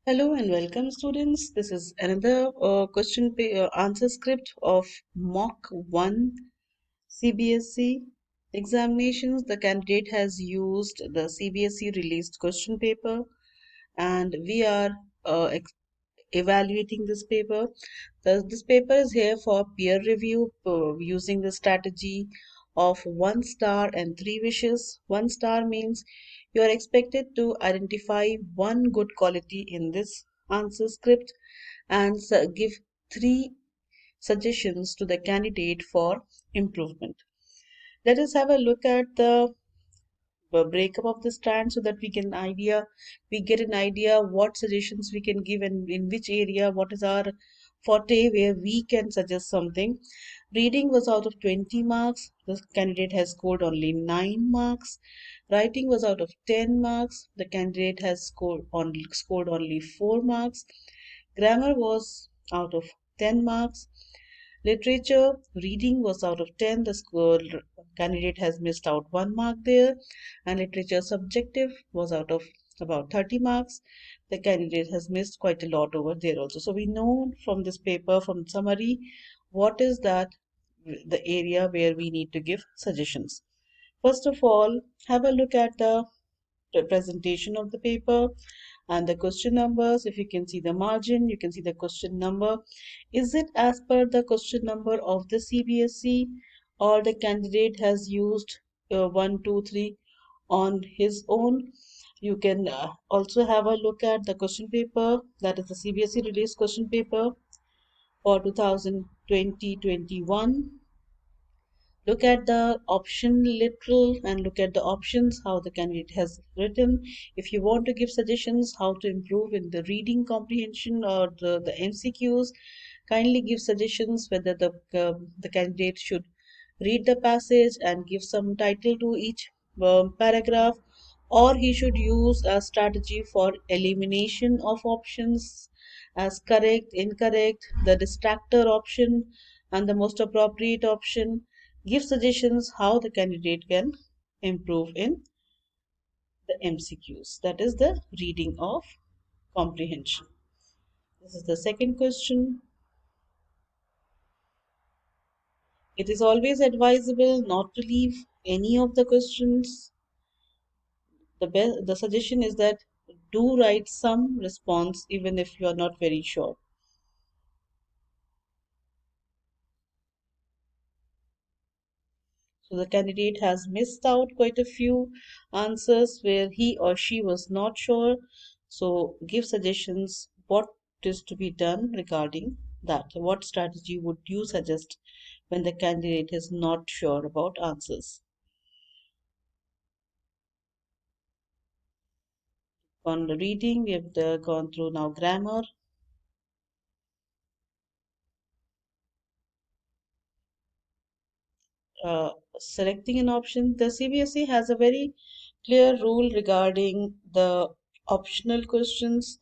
Hello and welcome, students. This is another answer script of Mock 1 CBSE examinations. The candidate has used the CBSE released question paper, and we are evaluating this paper. This paper is here for peer review using the strategy of 1 star and 3 wishes. 1 star means you are expected to identify one good quality in this answer script and give 3 suggestions to the candidate for improvement. Let us have a look at the breakup of the strand so that we get an idea what suggestions we can give and in which area what is our forte where we can suggest something. Reading was out of 20 marks, the candidate has scored only 9 marks. Writing was out of 10 marks, the candidate has scored only 4 marks. Grammar was out of 10 marks. Literature reading was out of 10. The school candidate has missed out 1 mark there. And literature subjective was out of about 30 marks. The candidate has missed quite a lot over there also. So we know from this paper, from summary, what is that the area where we need to give suggestions. First of all, have a look at the presentation of the paper and the question numbers. If you can see the margin, you can see the question number. Is it as per the question number of the CBSE, or the candidate has used 1, 2, 3 on his own? You can also have a look at the question paper, that is the CBSE released question paper for 2020-21. Look at the option literal and look at the options how the candidate has written. If you want to give suggestions how to improve in the reading comprehension or the MCQs, kindly give suggestions whether the candidate should read the passage and give some title to each paragraph, or he should use a strategy for elimination of options as correct, incorrect, the distractor option, and the most appropriate option. Give suggestions how the candidate can improve in the MCQs, that is the reading of comprehension. This is the second question. It is always advisable not to leave any of the questions. The suggestion is that do write some response even if you are not very sure. So the candidate has missed out quite a few answers where he or she was not sure. So give suggestions what is to be done regarding that. What strategy would you suggest when the candidate is not sure about answers? On the reading, we have gone through now grammar. Selecting an option. The CBSE has a very clear rule regarding the optional questions.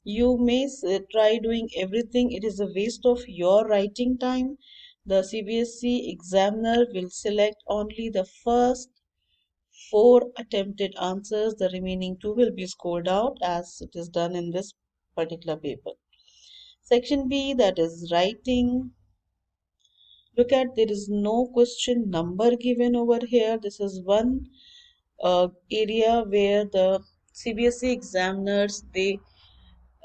You may try doing everything, it is a waste of your writing time. The CBSE examiner will select only the first 4 attempted answers, the remaining 2 will be scored out as it is done in this particular paper. Section B, that is writing. Look at, there is no question number given over here. This is one area where the CBSE examiners they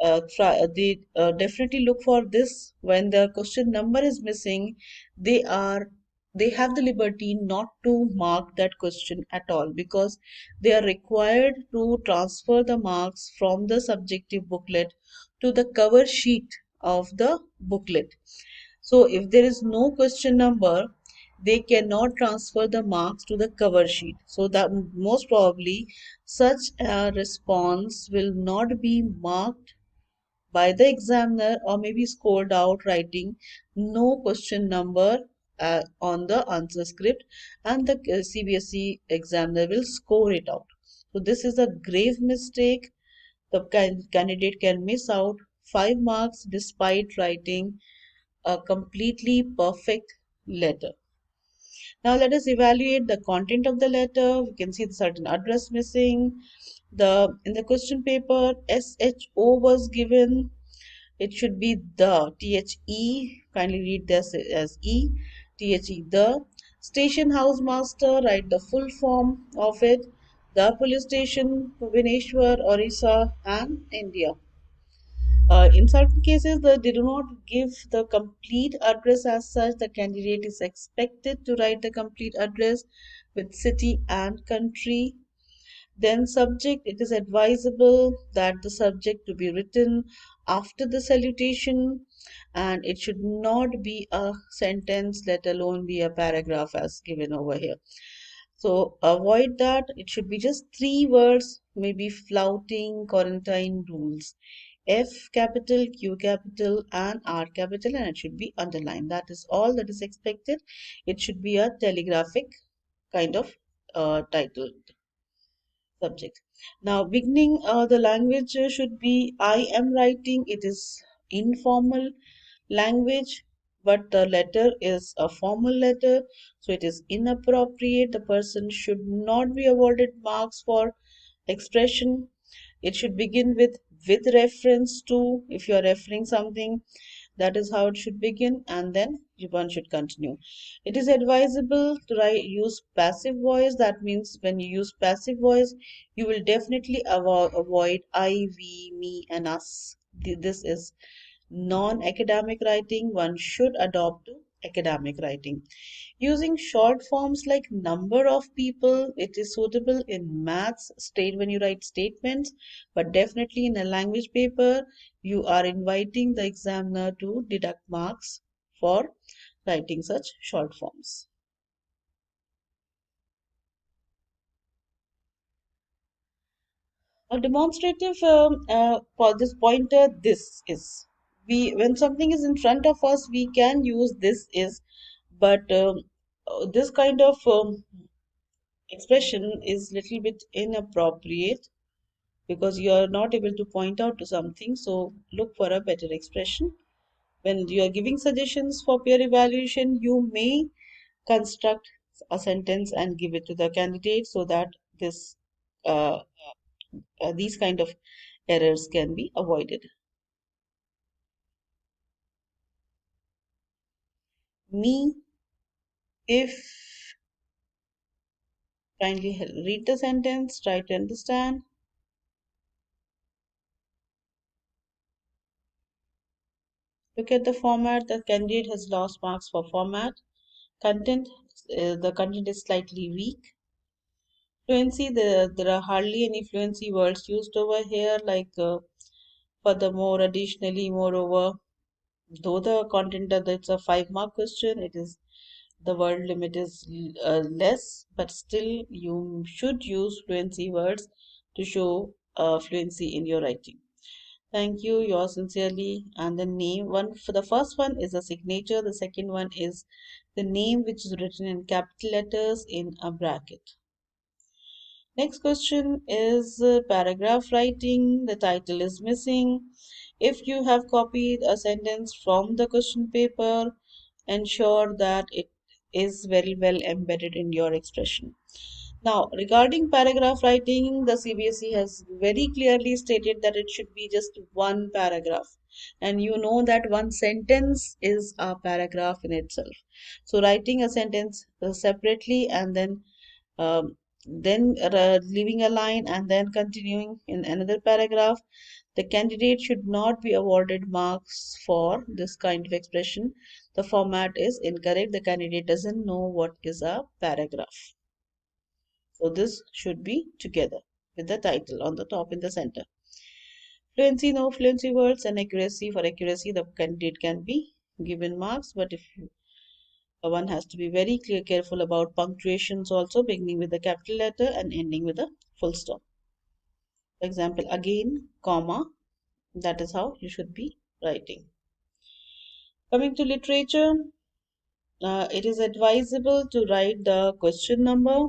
definitely look for this. When the question number is missing, they are they have the liberty not to mark that question at all, because they are required to transfer the marks from the subjective booklet to the cover sheet of the booklet. So if there is no question number, they cannot transfer the marks to the cover sheet. So that most probably such a response will not be marked by the examiner or maybe scored out writing no question number on the answer script, and the CBSE examiner will score it out. So this is a grave mistake. The candidate can miss out 5 marks despite writing a completely perfect letter. Now let us evaluate the content of the letter. We can see the certain address missing. The in the question paper, SHO was given. It should be the THE. Kindly read this as E. THE. The station house master. Write the full form of it. The police station, Bhubaneswar, Orissa, and India. In certain cases, they do not give the complete address as such. The candidate is expected to write the complete address with city and country. Then subject, it is advisable that the subject to be written after the salutation, and it should not be a sentence, let alone be a paragraph as given over here. So avoid that. It should be just three words, maybe flouting quarantine rules. F capital, Q capital, and R capital, and it should be underlined. That is all that is expected. It should be a telegraphic kind of title subject. Now, beginning the language should be I am writing. It is informal language, but the letter is a formal letter, so it is inappropriate. The person should not be awarded marks for expression. It should begin with reference to, if you are referring something, that is how it should begin, and then one should continue. It is advisable to use passive voice. That means when you use passive voice, you will definitely avoid I, we, me, and us. This is non-academic writing. One should adopt to academic writing. Using short forms like number of people, it is suitable in maths, state when you write statements, but definitely in a language paper, you are inviting the examiner to deduct marks for writing such short forms. A demonstrative for this pointer, this is. We when something is in front of us, we can use this is, but this kind of expression is little bit inappropriate because you are not able to point out to something. So look for a better expression. When you are giving suggestions for peer evaluation, you may construct a sentence and give it to the candidate so that this uh, these kind of errors can be avoided. Me, if, kindly read the sentence, try to understand. Look at the format. The candidate has lost marks for format. Content, the content is slightly weak. Fluency, there are hardly any fluency words used over here, like furthermore, additionally, moreover. Though the content of it's a 5 mark question, it is the word limit is less, but still you should use fluency words to show fluency in your writing. Thank you, yours sincerely. And the name one for the first one is a signature, the second one is the name which is written in capital letters in a bracket. Next question is paragraph writing. The title is missing. If you have copied a sentence from the question paper, ensure that it is very well embedded in your expression. Now, regarding paragraph writing, the CBSE has very clearly stated that it should be just one paragraph. And you know that one sentence is a paragraph in itself. So, writing a sentence separately and um, then leaving a line and then continuing in another paragraph, the candidate should not be awarded marks for this kind of expression. The format is incorrect. The candidate doesn't know what is a paragraph. So this should be together with the title on the top in the center. Fluency, no fluency words, and accuracy. For accuracy, the candidate can be given marks, but if one has to be very careful about punctuations also, beginning with the capital letter and ending with a full stop. For example, again, comma, that is how you should be writing. Coming to literature, it is advisable to write the question number,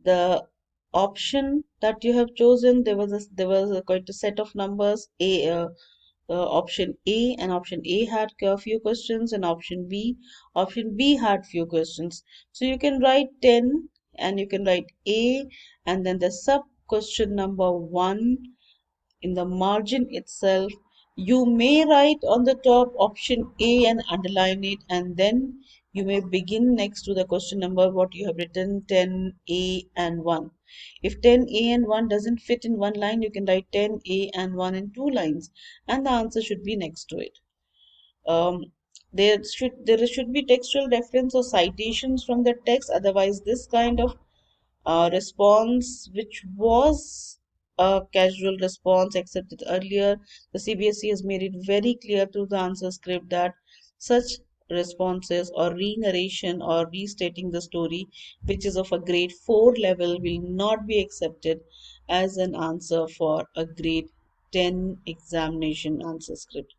the option that you have chosen. There was quite a set of numbers. Option A and option A had a few questions, and option B had few questions. So you can write 10 and you can write A and then the sub question number 1 in the margin itself, you may write on the top option A and underline it, and then you may begin next to the question number what you have written 10A and 1. If 10A and 1 doesn't fit in one line, you can write 10A and 1 in two lines, and the answer should be next to it. Um, there should be textual reference or citations from the text, otherwise this kind of response, which was a casual response accepted earlier, the CBSE has made it very clear through the answer script that such responses or re-narration or restating the story, which is of a grade 4 level, will not be accepted as an answer for a grade 10 examination answer script.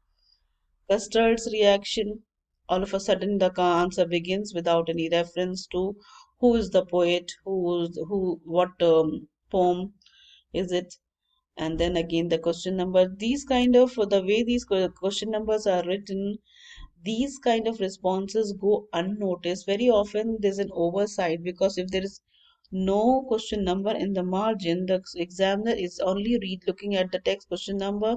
Custard's reaction, all of a sudden the answer begins without any reference to who is the poet, what poem is it, and then again the question number. These kind of the way these question numbers are written, these kind of responses go unnoticed. Very often there's an oversight because if there is no question number in the margin, the examiner is only looking at the text question number,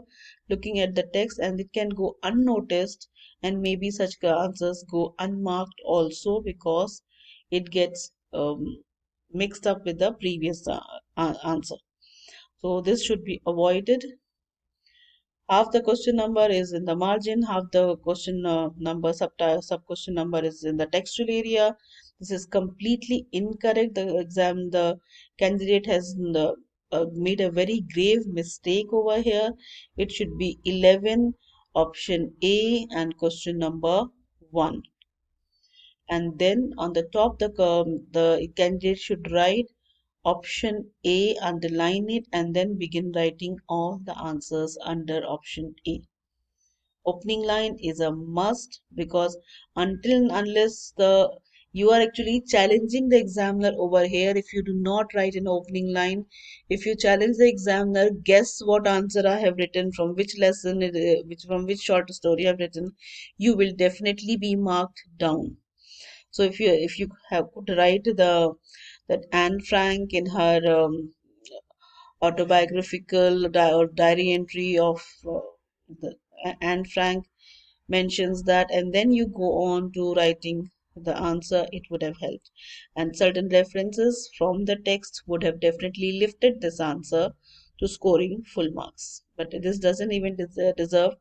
looking at the text, and it can go unnoticed, and maybe such answers go unmarked also because it gets mixed up with the previous answer. So this should be avoided. Half the question number is in the margin, half the question number, sub question number is in the textual area. This is completely incorrect. The candidate has made a very grave mistake over here. It should be 11, option A, and question number 1. And then on the top, the candidate should write option A, underline it, and then begin writing all the answers under option A. Opening line is a must because until and unless the you are actually challenging the examiner over here, if you do not write an opening line, if you challenge the examiner, guess what answer I have written, from which lesson from which short story I've written, you will definitely be marked down. So if you have to write that Anne Frank in her autobiographical or diary entry of the Anne Frank mentions that, and then you go on to writing the answer, it would have helped. And certain references from the text would have definitely lifted this answer to scoring full marks. But this doesn't even deserve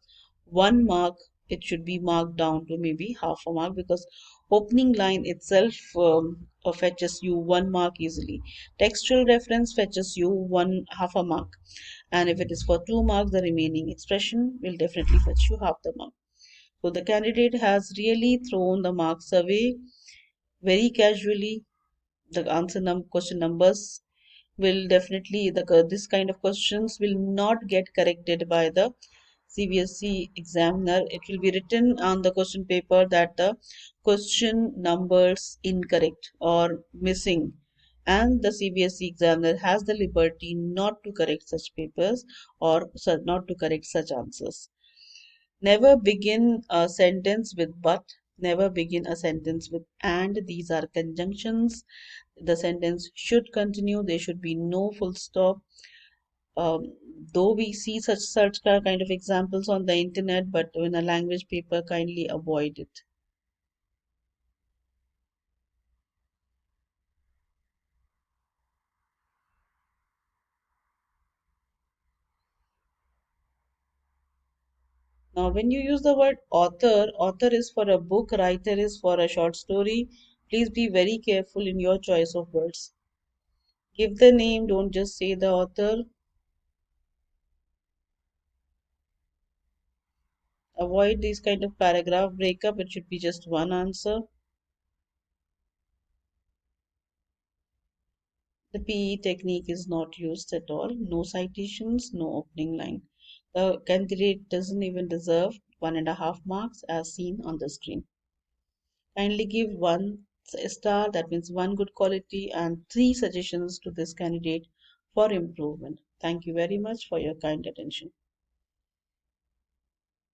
1 mark. It should be marked down to maybe half a mark because opening line itself fetches you 1 mark easily. Textual reference fetches you one half a mark. And if it is for 2 marks, the remaining expression will definitely fetch you half the mark. So the candidate has really thrown the marks away very casually. The question numbers will definitely this kind of questions will not get corrected by the CBSE examiner. It will be written on the question paper that the question numbers incorrect or missing, and the CBSE examiner has the liberty not to correct such papers or not to correct such answers. Never begin a sentence with but, never begin a sentence with and. These are conjunctions. The sentence should continue, there should be no full stop. Um, though we see such kind of examples on the internet, but in a language paper, kindly avoid it. Now, when you use the word author, author is for a book, writer is for a short story. Please be very careful in your choice of words. Give the name, don't just say the author. Avoid these kind of paragraph breakup. It should be just one answer. The PE technique is not used at all. No citations, no opening line. The candidate doesn't even deserve 1.5 marks as seen on the screen. Kindly give 1 star, that means 1 good quality, and 3 suggestions to this candidate for improvement. Thank you very much for your kind attention.